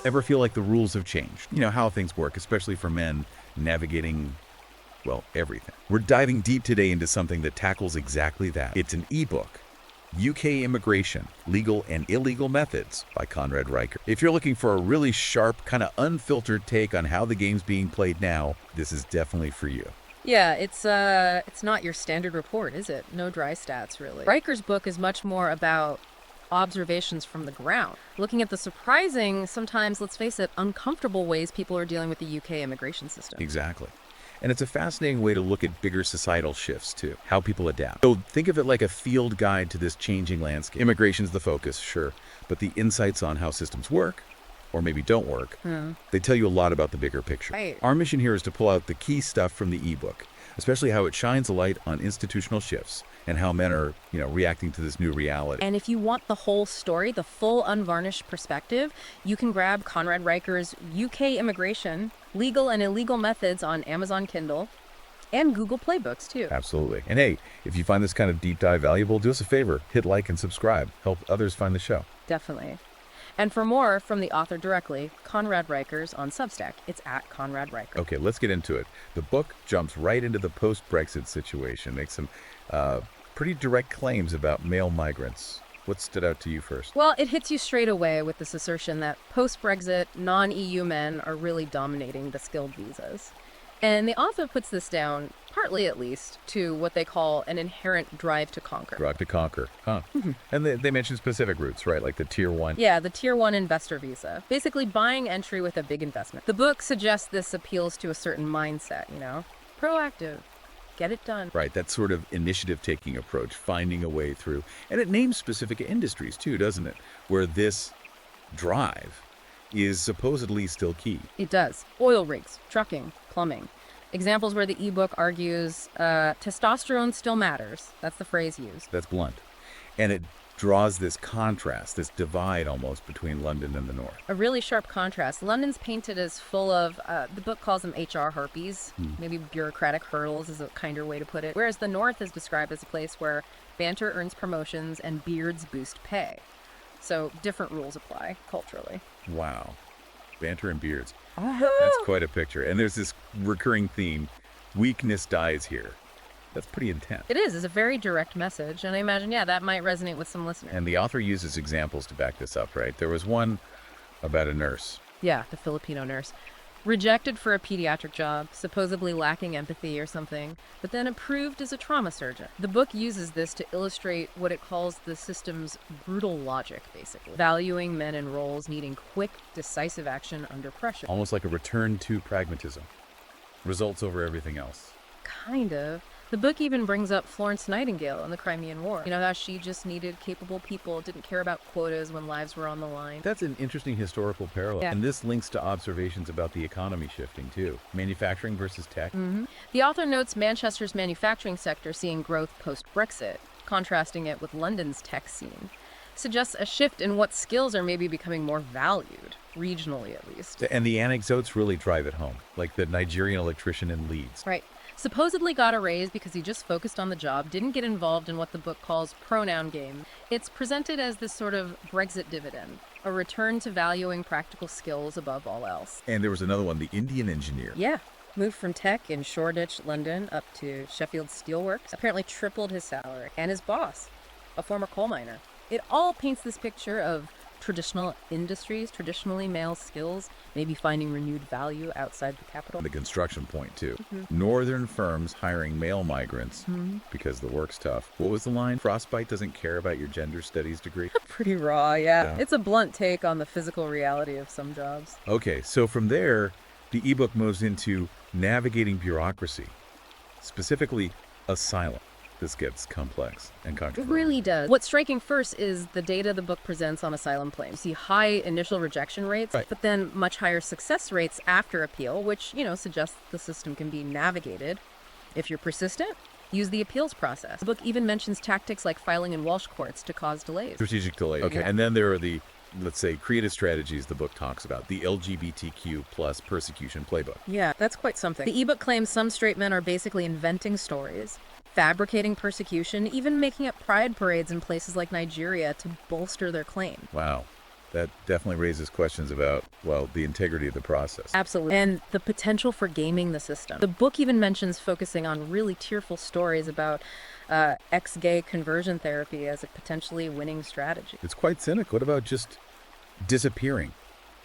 Ever feel like the rules have changed? You know, how things work, especially for men navigating, well, everything. We're diving deep today into something that tackles exactly that. It's an ebook. UK Immigration, Legal and Illegal Methods by Conrad Riker. If you're looking for a really sharp, kind of unfiltered take on how the game's being played now, this is definitely for you. Yeah, it's not your standard report, is it? No dry stats, really. Riker's book is much more about observations from the ground, looking at the surprising, sometimes, let's face it, uncomfortable ways people are dealing with the UK immigration system. Exactly. And it's a fascinating way to look at bigger societal shifts, too, how people adapt. So think of it like a field guide to this changing landscape. Immigration's the focus, sure, but the insights on how systems work, or maybe don't work, they tell you a lot about the bigger picture. Right. Our mission here is to pull out the key stuff from the ebook, especially how it shines a light on institutional shifts and how men are, reacting to this new reality. And if you want the whole story, the full unvarnished perspective, you can grab Conrad Riker's UK Immigration, Legal and Illegal Methods on Amazon Kindle and Google Play Books, too. Absolutely. And hey, if you find this kind of deep dive valuable, do us a favor, hit like and subscribe. Help others find the show. Definitely. And for more from the author directly, Conrad Riker's on Substack. It's at Conrad Riker. Okay, let's get into it. The book jumps right into the post-Brexit situation, makes some pretty direct claims about male migrants. What stood out to you first? Well, it hits you straight away with this assertion that post-Brexit, non-EU men are really dominating the skilled visas. And the author puts this down, partly at least, to what they call an inherent drive to conquer. Drive to conquer, huh? And they mention specific routes, right? Like the Tier 1. Yeah, the Tier 1 investor visa. Basically buying entry with a big investment. The book suggests this appeals to a certain mindset, proactive. Get it done. Right, that sort of initiative-taking approach, finding a way through. And it names specific industries, too, doesn't it? Where this drive is supposedly still key. It does. Oil rigs, trucking, plumbing. Examples where the ebook argues testosterone still matters. That's the phrase used. That's blunt. And it draws this contrast, this divide almost between London and the North. A really sharp contrast. London's painted as full of, the book calls them HR harpies, maybe bureaucratic hurdles is a kinder way to put it, whereas the North is described as a place where banter earns promotions and beards boost pay. So different rules apply culturally. Wow. Banter and beards. That's quite a picture. And there's this recurring theme, weakness dies here. That's pretty intense. It is. It's a very direct message. And I imagine, that might resonate with some listeners. And the author uses examples to back this up, right? There was one about a nurse. Yeah, the Filipino nurse. Rejected for a pediatric job, supposedly lacking empathy or something, but then approved as a trauma surgeon. The book uses this to illustrate what it calls the system's brutal logic, basically. Valuing men in roles needing quick, decisive action under pressure. Almost like a return to pragmatism. Results over everything else. Kind of. The book even brings up Florence Nightingale in the Crimean War. How she just needed capable people, didn't care about quotas when lives were on the line. That's an interesting historical parallel. Yeah. And this links to observations about the economy shifting, too. Manufacturing versus tech. The author notes Manchester's manufacturing sector seeing growth post-Brexit, contrasting it with London's tech scene. Suggests a shift in what skills are maybe becoming more valued, regionally at least. And the anecdotes really drive it home, like the Nigerian electrician in Leeds. Right. Supposedly got a raise because he just focused on the job, didn't get involved in what the book calls pronoun game. It's presented as this sort of Brexit dividend, a return to valuing practical skills above all else. And there was another one, the Indian engineer. Yeah. Moved from tech in Shoreditch, London, up to Sheffield Steelworks. Apparently tripled his salary. And his boss, a former coal miner. It all paints this picture of traditional industries, traditionally male skills, maybe finding renewed value outside the capital. The construction point, too. Northern firms hiring male migrants because the work's tough. What was the line? Frostbite doesn't care about your gender studies degree. Pretty raw, yeah. It's a blunt take on the physical reality of some jobs. Okay, so from there, the ebook moves into navigating bureaucracy, specifically asylum. This gets complex and It controversial. really does. What's striking first is the data the book presents on asylum claims. You see high initial rejection rates, Right. but then much higher success rates after appeal, which, suggests the system can be navigated. If you're persistent, use the appeals process. The book even mentions tactics like filing in Welsh courts to cause delays. Strategic delay. Okay, and then there are the, let's say, creative strategies the book talks about, the LGBTQ plus persecution playbook. Yeah, that's quite something. The ebook claims some straight men are basically inventing stories, fabricating persecution, even making up pride parades in places like Nigeria to bolster their claim. Wow. That definitely raises questions about, well, the integrity of the process. Absolutely. And the potential for gaming the system. The book even mentions focusing on really tearful stories about ex-gay conversion therapy as a potentially winning strategy. It's quite cynical. What about just disappearing,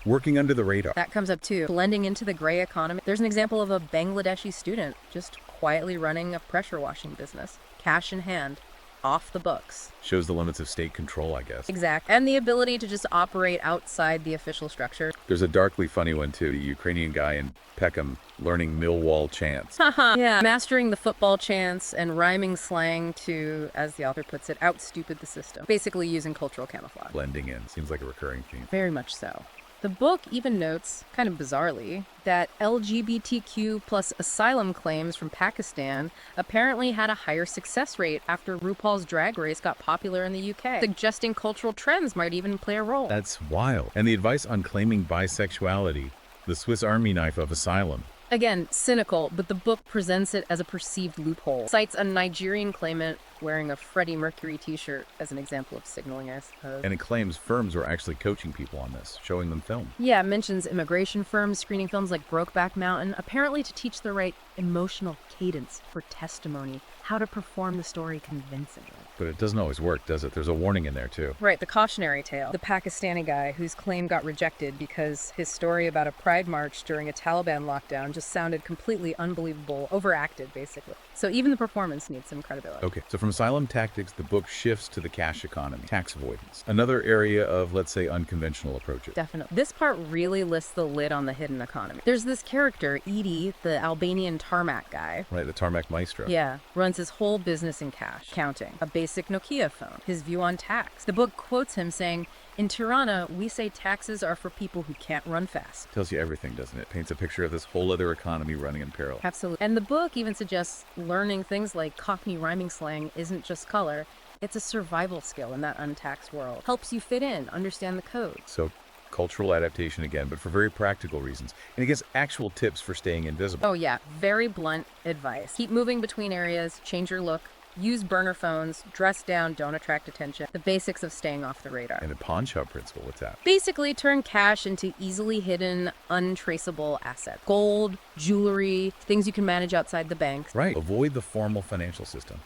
working under the radar? That comes up too. Blending into the gray economy. There's an example of a Bangladeshi student just quietly running a pressure washing business, cash in hand, off the books. Shows the limits of state control, I guess. Exact. And the ability to just operate outside the official structure. There's a darkly funny one, too. The Ukrainian guy in Peckham learning Millwall chants. Haha. Yeah. Mastering the football chants and rhyming slang to, as the author puts it, out-stupid the system. Basically using cultural camouflage. Blending in. Seems like a recurring theme. Very much so. The book even notes, kind of bizarrely, that LGBTQ plus asylum claims from Pakistan apparently had a higher success rate after RuPaul's Drag Race got popular in the UK, suggesting cultural trends might even play a role. That's wild. And the advice on claiming bisexuality, the Swiss Army knife of asylum. Again, cynical, but the book presents it as a perceived loophole. Cites a Nigerian claimant wearing a Freddie Mercury t-shirt as an example of signaling, I suppose. And it claims firms are actually coaching people on this, showing them film. Yeah, it mentions immigration firms screening films like Brokeback Mountain, apparently to teach the right emotional cadence for testimony, how to perform the story convincingly. But it doesn't always work, does it? There's a warning in there, too. Right, the cautionary tale. The Pakistani guy whose claim got rejected because his story about a pride march during a Taliban lockdown just sounded completely unbelievable, overacted, basically. So even the performance needs some credibility. Okay, so from asylum tactics, the book shifts to the cash economy, tax avoidance. Another area of, let's say, unconventional approaches. Definitely. This part really lifts the lid on the hidden economy. There's this character, Edie, the Albanian tarmac guy. Right, the tarmac maestro. Yeah, runs his whole business in cash, counting. A basic Nokia phone. His view on tax. The book quotes him saying, "In Tirana, we say taxes are for people who can't run fast." Tells you everything, doesn't it? Paints a picture of this whole other economy running in parallel. Absolutely. And the book even suggests learning things like Cockney rhyming slang isn't just color. It's a survival skill in that untaxed world. Helps you fit in, understand the code. So cultural adaptation again, but for very practical reasons. And it gives actual tips for staying invisible. Oh yeah, very blunt advice. Keep moving between areas, change your look, use burner phones, dress down, don't attract attention. The basics of staying off the radar. And the pawn shop principle, what's that? Basically, turn cash into easily hidden, untraceable assets. Gold, jewelry, things you can manage outside the banks. Right. Avoid the formal financial system.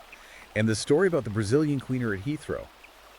And the story about the Brazilian cleaner at Heathrow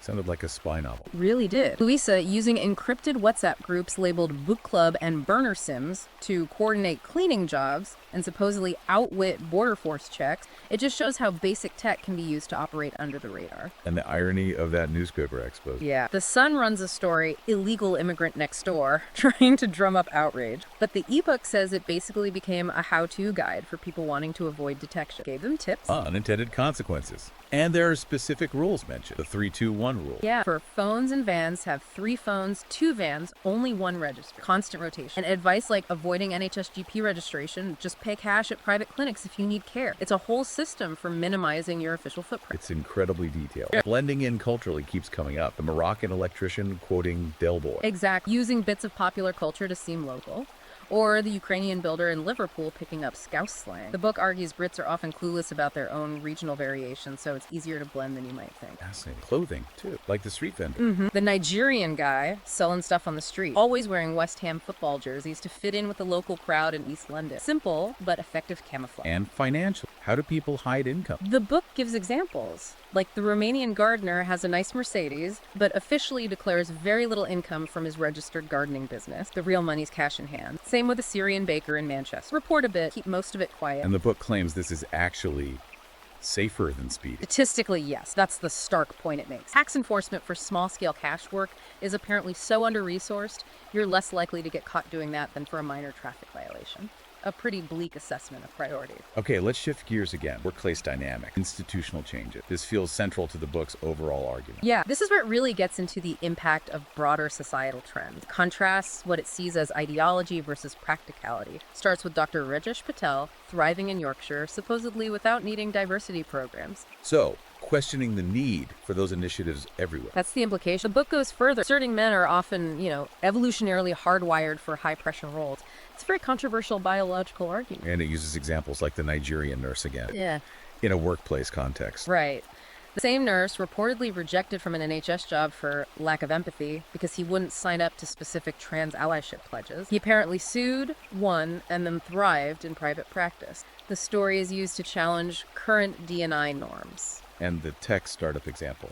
sounded like a spy novel. Really did. Luisa, using encrypted WhatsApp groups labeled Book Club and Burner Sims to coordinate cleaning jobs and supposedly outwit border force checks, it just shows how basic tech can be used to operate under the radar. And the irony of that newspaper expose. Yeah. The Sun runs a story, Illegal Immigrant Next Door, trying to drum up outrage. But the ebook says it basically became a how-to guide for people wanting to avoid detection. Gave them tips. Unintended consequences. And there are specific rules mentioned. The 3-2-1 rule. Yeah, for phones and vans, have 3 phones, 2 vans, only 1 register. Constant rotation. And advice like avoiding NHSGP registration, just pay cash at private clinics if you need care. It's a whole system for minimizing your official footprint. It's incredibly detailed. Blending in culturally keeps coming up. The Moroccan electrician quoting Del Boy. Exactly. Using bits of popular culture to seem local. Or the Ukrainian builder in Liverpool picking up Scouse slang. The book argues Brits are often clueless about their own regional variations, so it's easier to blend than you might think. Fascinating. Clothing, too. Like the street vendor. The Nigerian guy selling stuff on the street, always wearing West Ham football jerseys to fit in with the local crowd in East London. Simple, but effective camouflage. And financial. How do people hide income? The book gives examples. Like the Romanian gardener has a nice Mercedes, but officially declares very little income from his registered gardening business. The real money's cash in hand. Same with a Syrian baker in Manchester. Report a bit, keep most of it quiet. And the book claims this is actually safer than speed. Statistically, yes. That's the stark point it makes. Tax enforcement for small-scale cash work is apparently so under-resourced, you're less likely to get caught doing that than for a minor traffic violation. A pretty bleak assessment of priorities. Okay, let's shift gears again. Workplace dynamic, institutional changes. This feels central to the book's overall argument. Yeah, this is where it really gets into the impact of broader societal trends. Contrasts what it sees as ideology versus practicality. Starts with Dr. Rajesh Patel, thriving in Yorkshire, supposedly without needing diversity programs. So, questioning the need for those initiatives everywhere. That's the implication. The book goes further, asserting men are often, evolutionarily hardwired for high-pressure roles. It's a very controversial biological argument. And it uses examples like the Nigerian nurse again. Yeah. In a workplace context. Right. The same nurse reportedly rejected from an NHS job for lack of empathy because he wouldn't sign up to specific trans allyship pledges. He apparently sued, won, and then thrived in private practice. The story is used to challenge current D&I norms. And the tech startup example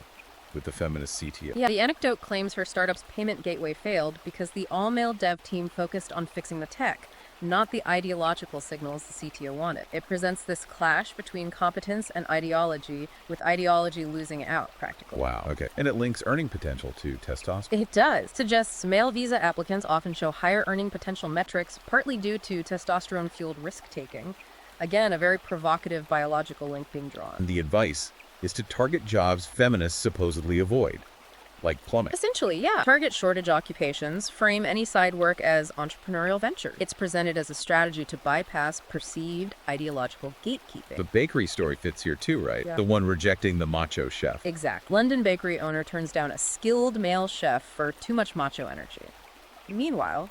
with the feminist CTO. Yeah, the anecdote claims her startup's payment gateway failed because the all-male dev team focused on fixing the tech, not the ideological signals the CTO wanted. It presents this clash between competence and ideology, with ideology losing out, practically. Wow, okay. And it links earning potential to testosterone. It does. Suggests male visa applicants often show higher earning potential metrics, partly due to testosterone-fueled risk-taking. Again, a very provocative biological link being drawn. And the advice is to target jobs feminists supposedly avoid, like plumbing. Essentially, yeah. Target shortage occupations, frame any side work as entrepreneurial venture. It's presented as a strategy to bypass perceived ideological gatekeeping. The bakery story fits here too, right? Yeah. The one rejecting the macho chef. Exactly. London bakery owner turns down a skilled male chef for too much macho energy. Meanwhile,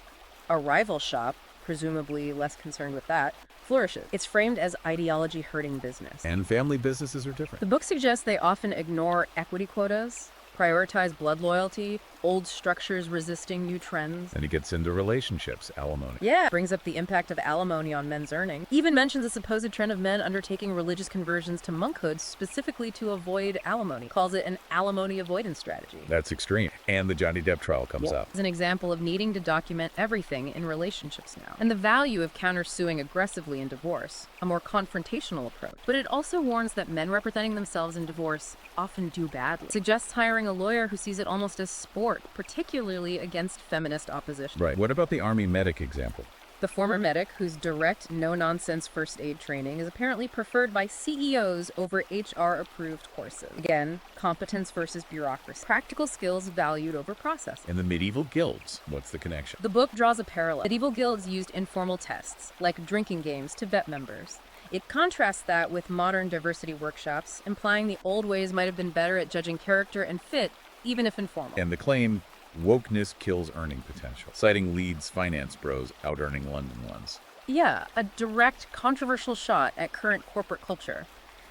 a rival shop, presumably less concerned with that, flourishes. It's framed as ideology-hurting business. And family businesses are The different. book suggests they often ignore equity quotas, prioritize blood loyalty, old structures resisting new trends. And it gets into relationships, alimony. Yeah, brings up the impact of alimony on men's earning. Even mentions a supposed trend of men undertaking religious conversions to monkhood specifically to avoid alimony. Calls it an alimony avoidance strategy. That's extreme. And the Johnny Depp trial comes up. As an example of needing to document everything in relationships now. And the value of countersuing aggressively in divorce, a more confrontational approach. But it also warns that men representing themselves in divorce often do badly. Suggests hiring a lawyer who sees it almost as sport, particularly against feminist opposition. Right. What about the Army medic example? The former medic, whose direct, no-nonsense first aid training is apparently preferred by CEOs over HR-approved courses. Again, competence versus bureaucracy. Practical skills valued over process. And the medieval guilds. What's the connection? The book draws a parallel. Medieval guilds used informal tests, like drinking games, to vet members. It contrasts that with modern diversity workshops, implying the old ways might have been better at judging character and fit, even if informal. And the claim, wokeness kills earning potential, citing Leeds finance bros out-earning London ones. Yeah, a direct, controversial shot at current corporate culture,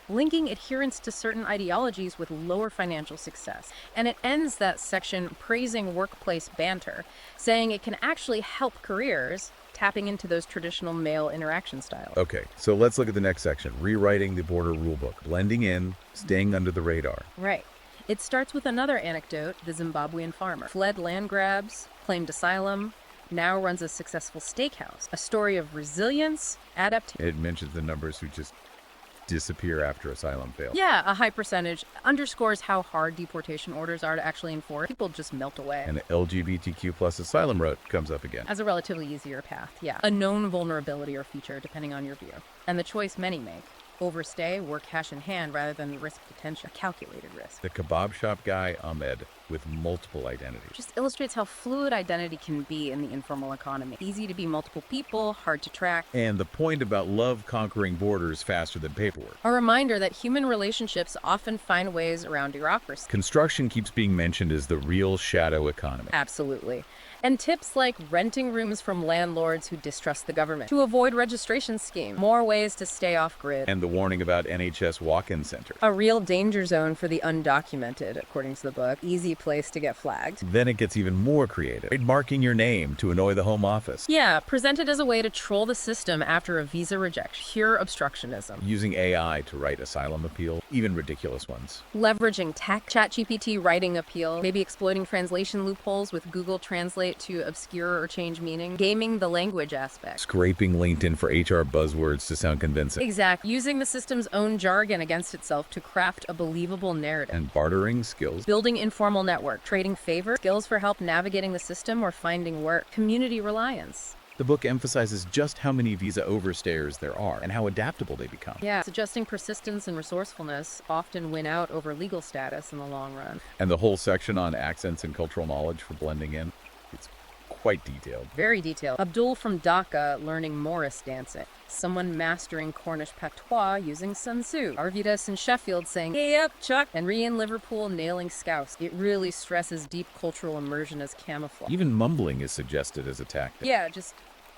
linking adherence to certain ideologies with lower financial success. And it ends that section praising workplace banter, saying it can actually help careers, tapping into those traditional male interaction styles. Okay, so let's look at the next section, rewriting the border rulebook, blending in, staying under the radar. Right. It starts with another anecdote, the Zimbabwean farmer. Fled land grabs, claimed asylum, now runs a successful steakhouse. A story of resilience, adaptation. It mentions the numbers who just disappear after asylum fails. Yeah, a high percentage. Underscores how hard deportation orders are to actually enforce. People just melt away. And the LGBTQ plus asylum route comes up again. As a relatively easier path, yeah. A known vulnerability or feature, depending on your view. And the choice many make. Overstay, work cash in hand rather than risk detention. A calculated risk. The kebab shop guy, Ahmed, with multiple identities. Just illustrates how fluid identity can be in the informal economy. Easy to be multiple people, hard to track. And the point about love conquering borders faster than paperwork. A reminder that human relationships often find ways around bureaucracy. Construction keeps being mentioned as the real shadow economy. Absolutely. And tips like renting rooms from landlords who distrust the government, to avoid registration scheme, more ways to stay off grid. And the warning about NHS walk-in centers. A real danger zone for the undocumented, according to the book. Easy place to get flagged. Then it gets even more creative. Trademarking your name to annoy the Home Office. Yeah, presented as a way to troll the system after a visa rejection. Pure obstructionism. Using AI to write asylum appeal, even ridiculous ones. Leveraging tech, ChatGPT writing appeal, maybe exploiting translation loopholes with Google Translate to obscure or change meaning. Gaming the language aspect. Scraping LinkedIn for HR buzzwords to sound convincing. Exactly. Using the system's own jargon against itself to craft a believable narrative. And bartering skills. Building informal network, trading favor, skills for help navigating the system or finding work, community reliance. The book emphasizes just how many visa overstayers there are and how adaptable they become. Yeah, suggesting persistence and resourcefulness often win out over legal status in the long run. And the whole section on accents and cultural knowledge for blending in, it's quite detailed. Very detailed. Abdul from Dhaka learning Morris dancing. Someone mastering Cornish patois using Sun Tzu. Arvidas in Sheffield saying, "Hey up, Chuck!" And Rhea in Liverpool nailing scouse. It really stresses deep cultural immersion as camouflage. Even mumbling is suggested as a tactic. Yeah, just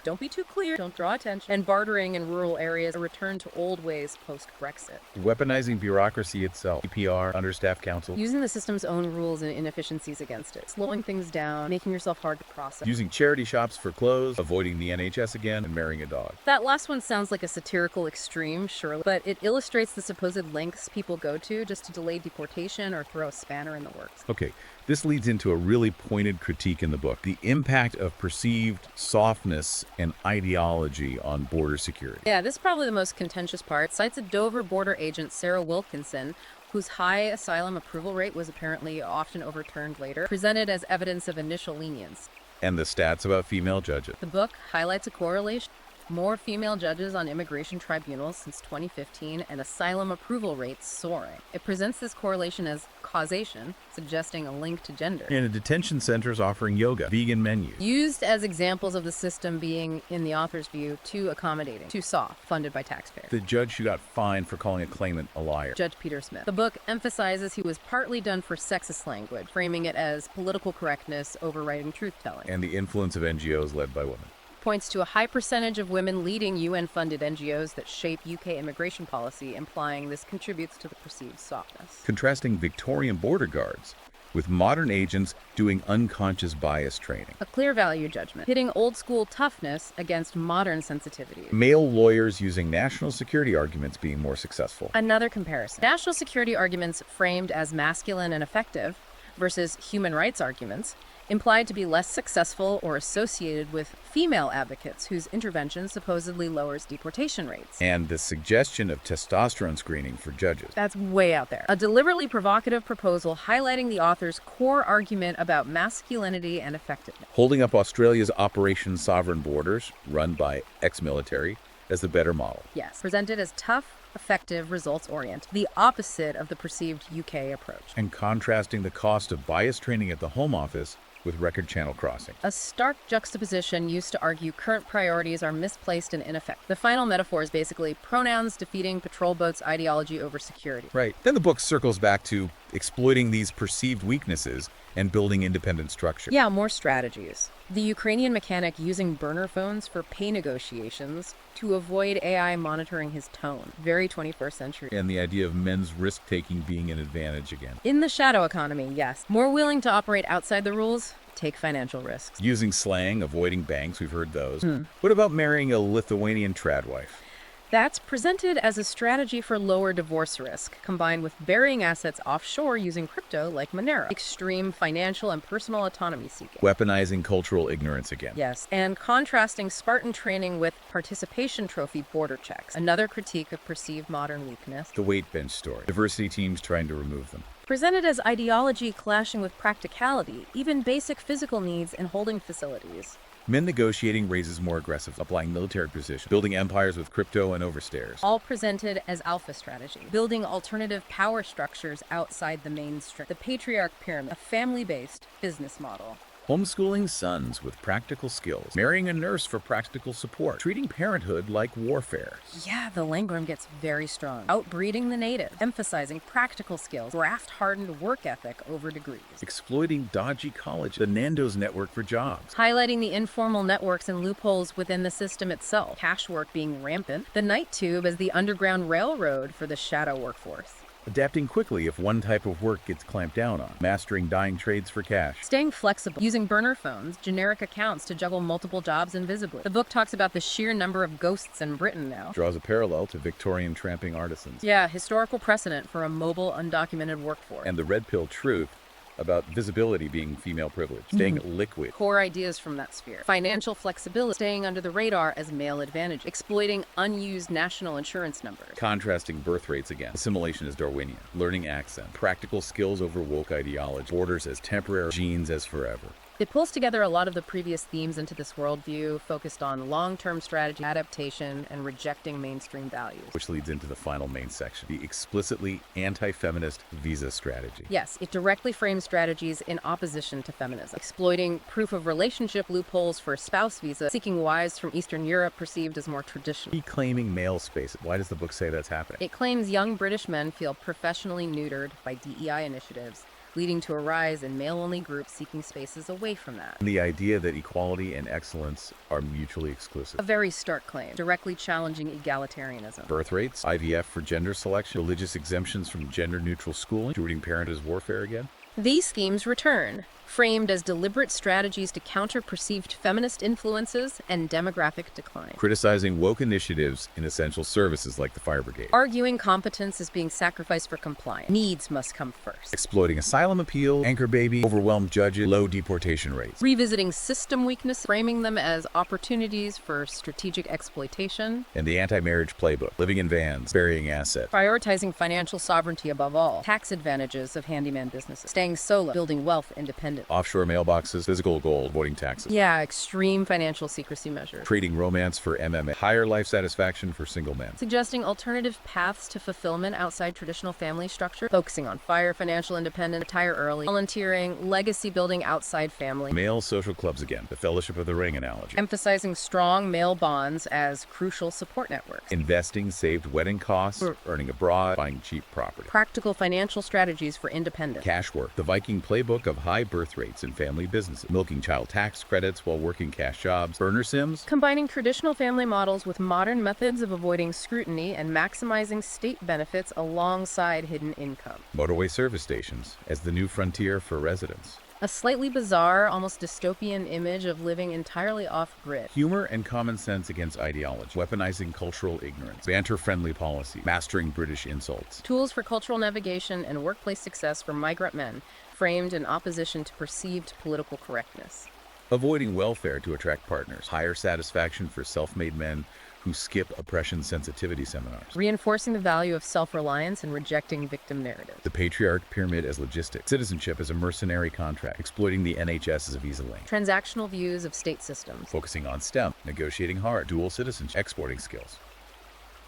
Don't be too clear, don't draw attention, and bartering in rural areas, a return to old ways post-Brexit. Weaponizing bureaucracy itself, EPR, understaffed council. Using the system's own rules and inefficiencies against it. Slowing things down, making yourself hard to process. Using charity shops for clothes, avoiding the NHS again, and marrying a dog. That last one sounds like a satirical extreme, surely, but it illustrates the supposed lengths people go to just to delay deportation or throw a spanner in the works. Okay, this leads into a really pointed critique in the book, the impact of perceived softness and ideology on border security. Yeah, this is probably the most contentious part. Cites a Dover border agent, Sarah Wilkinson, whose high asylum approval rate was apparently often overturned later, presented as evidence of initial lenience. And the stats about female judges. The book highlights a correlation. More female judges on immigration tribunals since 2015 and asylum approval rates soaring. It presents this correlation as causation, suggesting a link to gender. And detention centers offering yoga, vegan menus. Used as examples of the system being, in the author's view, too accommodating, too soft, funded by taxpayers. The judge who got fined for calling a claimant a liar. Judge Peter Smith. The book emphasizes he was partly done for sexist language, framing it as political correctness overriding truth-telling. And the influence of NGOs led by women. Points to a high percentage of women leading UN-funded NGOs that shape UK immigration policy, implying this contributes to the perceived softness. Contrasting Victorian border guards with modern agents doing unconscious bias training. A clear value judgment, pitting old-school toughness against modern sensitivity. Male lawyers using national security arguments being more successful. Another comparison. National security arguments framed as masculine and effective versus human rights arguments implied to be less successful or associated with female advocates whose intervention supposedly lowers deportation rates. And the suggestion of testosterone screening for judges. That's way out there. A deliberately provocative proposal highlighting the author's core argument about masculinity and effectiveness. Holding up Australia's Operation Sovereign Borders, run by ex-military, as the better model. Yes, presented as tough, effective, results-oriented, the opposite of the perceived UK approach. And contrasting the cost of bias training at the Home Office with record channel crossing. A stark juxtaposition used to argue current priorities are misplaced and ineffective. The final metaphor is basically pronouns defeating patrol boats' ideology over security. Right. Then the book circles back to exploiting these perceived weaknesses and building independent structure. Yeah, more strategies. The Ukrainian mechanic using burner phones for pay negotiations to avoid AI monitoring his tone. Very 21st century. And the idea of men's risk-taking being an advantage again. In the shadow economy, yes. More willing to operate outside the rules, take financial risks. Using slang, avoiding banks, we've heard those. What about marrying a Lithuanian trad wife? That's presented as a strategy for lower divorce risk, combined with burying assets offshore using crypto like Monero. Extreme financial and personal autonomy seeking. Weaponizing cultural ignorance again. Yes, and contrasting Spartan training with participation trophy border checks. Another critique of perceived modern weakness. The weight bench story. Diversity teams trying to remove them. Presented as ideology clashing with practicality, even basic physical needs in holding facilities. Men negotiating raises more aggressive, applying military precision, building empires with crypto and overstairs. All presented as alpha strategy, building alternative power structures outside the mainstream. The patriarch pyramid, a family-based business model. Homeschooling sons with practical skills, marrying a nurse for practical support, treating parenthood like warfare. Yeah, the language gets very strong. Outbreeding the native, emphasizing practical skills, graft-hardened work ethic over degrees. Exploiting dodgy college, the Nando's network for jobs. Highlighting the informal networks and loopholes within the system itself. Cash work being rampant. The night tube as the underground railroad for the shadow workforce. Adapting quickly if one type of work gets clamped down on. Mastering dying trades for cash. Staying flexible. Using burner phones, generic accounts to juggle multiple jobs invisibly. The book talks about the sheer number of ghosts in Britain now. Draws a parallel to Victorian tramping artisans. Yeah, historical precedent for a mobile, undocumented workforce. And the red pill truth about visibility being female privilege. Staying liquid. Core ideas from that sphere. Financial flexibility, staying under the radar as male advantage, exploiting unused national insurance numbers. Contrasting birth rates again. Assimilation as Darwinian. Learning accent. Practical skills over woke ideology. Borders as temporary. Genes as forever. It pulls together a lot of the previous themes into this worldview, focused on long-term strategy, adaptation, and rejecting mainstream values. Which leads into the final main section, the explicitly anti-feminist visa strategy. Yes, it directly frames strategies in opposition to feminism, exploiting proof of relationship loopholes for spouse visa, seeking wives from Eastern Europe perceived as more traditional. Reclaiming male space. Why does the book say that's happening? It claims young British men feel professionally neutered by DEI initiatives, leading to a rise in male-only groups seeking spaces away from that. And the idea that equality and excellence are mutually A exclusive. very stark claim, directly challenging egalitarianism. Birth rates, IVF for gender selection, religious exemptions from gender-neutral schooling, treating parent as warfare again. These schemes return, framed as deliberate strategies to counter perceived feminist influences and demographic decline. Criticizing woke initiatives in essential services like the fire brigade. Arguing competence is being sacrificed for compliance. Needs must come first. Exploiting asylum appeal, anchor baby, overwhelmed judges, low deportation rates. Revisiting system weakness, framing them as opportunities for strategic exploitation. And the anti-marriage playbook, living in vans, burying assets. Prioritizing financial sovereignty above all. Tax advantages of handyman businesses. Staying solo, building wealth independently. Offshore mailboxes, physical gold, avoiding taxes. Yeah, extreme financial secrecy measures. Trading romance for MMA, higher life satisfaction for single men. Suggesting alternative paths to fulfillment outside traditional family structure. Focusing on fire, financial independence, retire early. Volunteering, legacy building outside family. Male social clubs again, the Fellowship of the Ring analogy. Emphasizing strong male bonds as crucial support networks. Investing saved wedding costs, earning abroad, buying cheap property. Practical financial strategies for independence. Cash work, the Viking playbook of high birth rates in family businesses. Milking child tax credits while working cash jobs. Burner sims. Combining traditional family models with modern methods of avoiding scrutiny and maximizing state benefits alongside hidden income. Motorway service stations as the new frontier for residents. A slightly bizarre, almost dystopian image of living entirely off-grid. Humor and common sense against ideology. Weaponizing cultural ignorance. Banter-friendly policy. Mastering British insults. Tools for cultural navigation and workplace success for migrant men, framed in opposition to perceived political correctness. Avoiding welfare to attract partners. Higher satisfaction for self-made men who skip oppression sensitivity seminars. Reinforcing the value of self-reliance and rejecting victim narratives. The patriarch pyramid as logistics. Citizenship as a mercenary contract. Exploiting the NHS as a visa lane. Transactional views of state systems. Focusing on STEM. Negotiating hard. Dual citizenship. Exporting skills.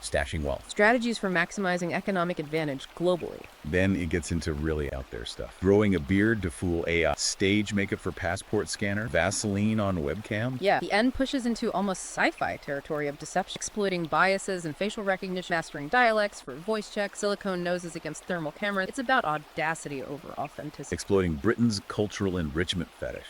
Stashing wealth. Strategies for maximizing economic advantage globally. Then it gets into really out there stuff. Growing a beard to fool AI. Stage makeup for passport scanner. Vaseline on webcam. Yeah, the end pushes into almost sci-fi territory of deception, exploiting biases and facial recognition, mastering dialects for voice checks, silicone noses against thermal cameras. It's about audacity over authenticity. Exploiting Britain's cultural enrichment fetish.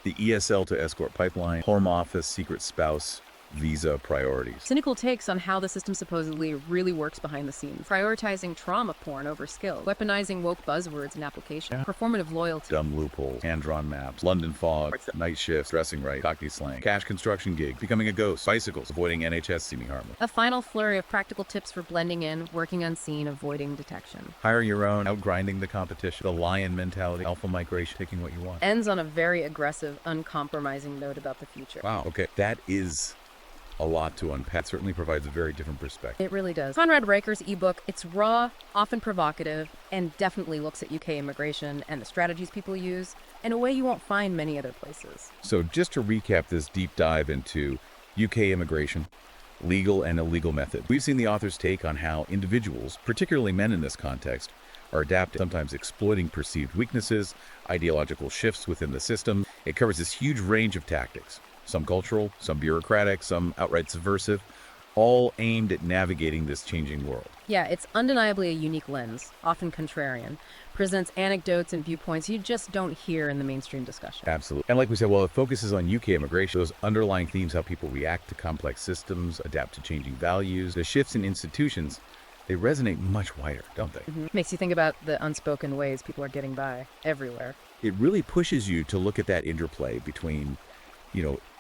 The ESL to escort pipeline. Home office, secret spouse. Visa priorities. Cynical takes on how the system supposedly really works behind the scenes. Prioritizing trauma porn over skill. Weaponizing woke buzzwords and application. Performative loyalty. Dumb loopholes. Hand-drawn maps. London fog. Night shifts. Dressing right. Cockney slang. Cash construction gig. Becoming a ghost. Bicycles. Avoiding NHS seeming harmless. A final flurry of practical tips for blending in, working unseen, avoiding detection. Hire your own. Outgrinding the competition. The lion mentality. Alpha migration. Taking what you want. Ends on a very aggressive, uncompromising note about the future. Wow. Okay. That is a lot to unpack. Certainly provides a very different perspective. It really does. Conrad Riker's ebook, it's raw, often provocative, and definitely looks at UK immigration and the strategies people use in a way you won't find many other places. So just to recap this deep dive into UK immigration, legal and illegal methods, we've seen the author's take on how individuals, particularly men in this context, are adapting, sometimes exploiting perceived weaknesses, ideological shifts within the system. It covers this huge range of tactics. Some cultural, some bureaucratic, some outright subversive, all aimed at navigating this changing world. Yeah, it's undeniably a unique lens, often contrarian, presents anecdotes and viewpoints you just don't hear in the mainstream discussion. Absolutely. And like we said, while it focuses on UK immigration, those underlying themes, how people react to complex systems, adapt to changing values, the shifts in institutions, they resonate much wider, don't they? Makes you think about the unspoken ways people are getting by everywhere. It really pushes you to look at that interplay between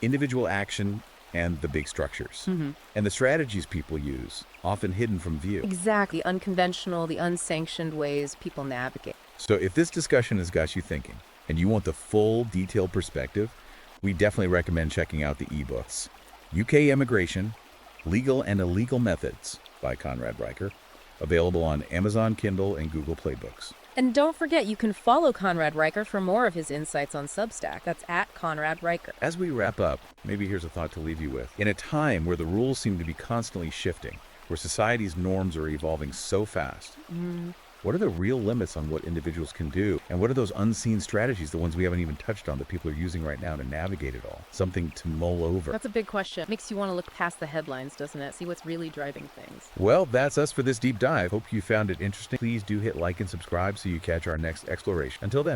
individual action and the big structures. And the strategies people use, often hidden from view. Exactly. Unconventional, the unsanctioned ways people navigate. So if this discussion has got you thinking, and you want the full, detailed perspective, we definitely recommend checking out the ebooks. UK Immigration, Legal and Illegal Methods by Conrad Riker, available on Amazon Kindle and Google Play Books. And don't forget, you can follow Conrad Riker for more of his insights on Substack. That's at Conrad Riker. As we wrap up, maybe here's a thought to leave you with. In a time where the rules seem to be constantly shifting, where society's norms are evolving so fast, What are the real limits on what individuals can do? And what are those unseen strategies, the ones we haven't even touched on, that people are using right now to navigate it all? Something to mull over. That's a big question. Makes you want to look past the headlines, doesn't it? See what's really driving things. Well, that's us for this deep dive. Hope you found it interesting. Please do hit like and subscribe so you catch our next exploration. Until then.